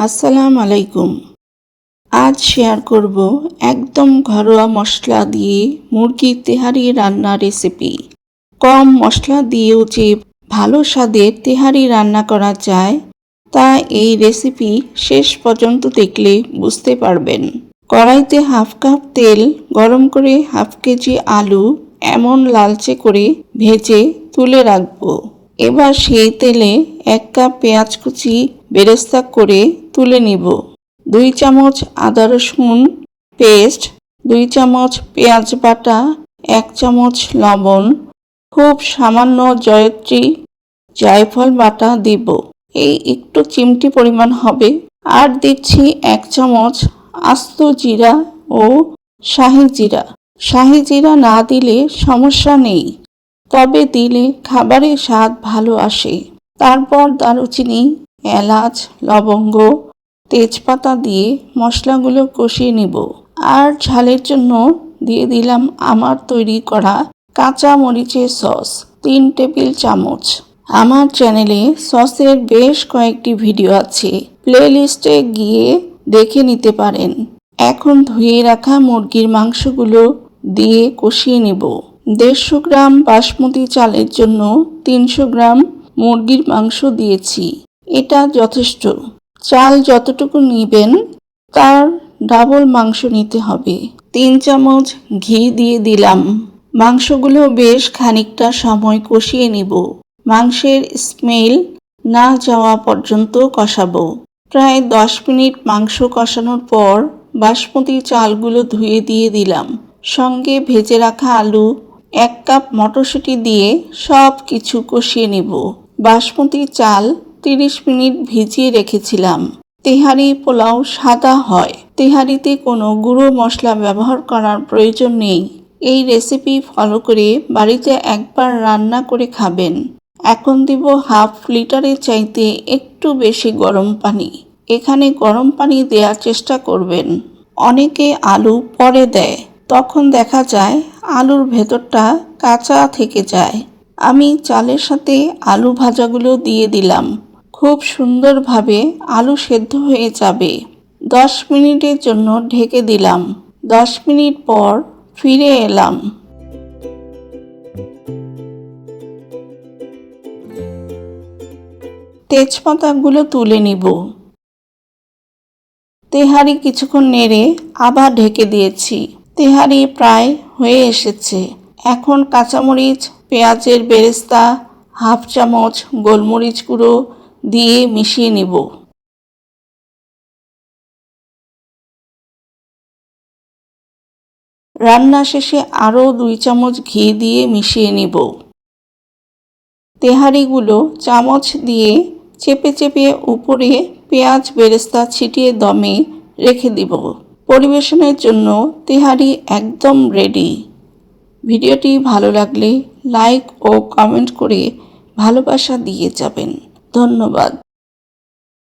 আসসালামু আলাইকুম। আজ শেয়ার করব একদম ঘরোয়া মশলা দিয়ে মুরগির তেহারি রান্নার রেসিপি। কম মশলা দিয়েও যে ভালো স্বাদের তেহারি রান্না করা যায় তা এই রেসিপি শেষ পর্যন্ত দেখলে বুঝতে পারবেন। কড়াইতে হাফ কাপ তেল গরম করে হাফ কেজি আলু এমন লালচে করে ভেজে তুলে রাখবো। এবার সেই তেলে 1 কাপ পেঁয়াজ কুচি বেরেস্তা করে তুলে নিব। 2 চামচ আদা রসুন পেস্ট, 2 চামচ পেঁয়াজ বাটা, 1 চামচ লবণ, খুব সামান্য জয়ত্রী জায়ফল বাটা দিব। এই একটু চিমটি পরিমাণ হবে। আর দিচ্ছি 1 চামচ আস্ত জিরা ও শাহি জিরা। শাহি জিরা না দিলে সমস্যা নেই, তবে দিলে খাবারের স্বাদ ভালো আসে। তারপর দারুচিনি, এলাচ, লবঙ্গ, তেজপাতা দিয়ে মশলাগুলো কষিয়ে নিব। আর ঝালের জন্য দিয়ে দিলাম আমার তৈরি করা কাঁচা মরিচের সস 3 টেবিল চামচ। আমার চ্যানেলে সসের বেশ কয়েকটি ভিডিও আছে, প্লেলিস্টে গিয়ে দেখে নিতে পারেন। এখন ধুয়ে রাখা মুরগির মাংসগুলো দিয়ে কষিয়ে নিব। 150 গ্রাম বাসমতি চালের জন্য 300 গ্রাম মুরগির মাংস দিয়েছি। এটা যথেষ্ট। চাল যতটুকু নিবেন তার ডাবল মাংস নিতে হবে। 3 চামচ ঘি দিয়ে দিলাম। মাংসগুলো বেশ খানিকটা সময় কষিয়ে নিব। মাংসের স্মেল না যাওয়া পর্যন্ত কষাবো। প্রায় 10 মিনিট মাংস কষানোর পর বাসমতি চালগুলো ধুয়ে দিয়ে দিলাম। সঙ্গে ভেজে রাখা আলু, 1 কাপ মটরশুঁটি দিয়ে সব কিছু কষিয়ে নিব। বাসমতি চাল 30 মিনিট ভিজিয়ে রেখেছিলাম। তেহারি পোলাও সাদা হয়। তেহারিতে কোনো গুঁড়ো মশলা ব্যবহার করার প্রয়োজন নেই। এই রেসিপি ফলো করে বাড়িতে একবার রান্না করে খাবেন। এখন দিব হাফ লিটারের চাইতে একটু বেশি গরম পানি। এখানে গরম পানি দেওয়ার চেষ্টা করবেন। অনেকে আলু পরে দেয়, তখন দেখা যায় আলুর ভেতরটা কাঁচা থেকে যায়। আমি চালের সাথে আলু ভাজাগুলো দিয়ে দিলাম। খুব সুন্দরভাবে আলু সেদ্ধ হয়ে যাবে। 10 মিনিটের জন্য ঢেকে দিলাম। 10 মিনিট পর ফিরে এলাম। তেজপাতাগুলো তুলে নিব। তেহারি কিছুক্ষণ নেড়ে আবার ঢেকে দিয়েছি। তেহারি প্রায় হয়ে এসেছে। এখন কাঁচামরিচ, পেঁয়াজের বেরেস্তা, হাফ চামচ গোলমরিচ গুঁড়ো দিয়ে মিশিয়ে নিব। রান্না শেষে আরও 2 চামচ ঘি দিয়ে মিশিয়ে নিব। তেহারিগুলো চামচ দিয়ে চেপে চেপে উপরে পেঁয়াজ বেরেস্তা ছিটিয়ে দমে রেখে দিব। পরিবেশনের জন্য তেহারি একদম রেডি। ভিডিওটি ভালো লাগলে লাইক ও কমেন্ট করে ভালোবাসা দিয়ে যাবেন। ধন্যবাদ।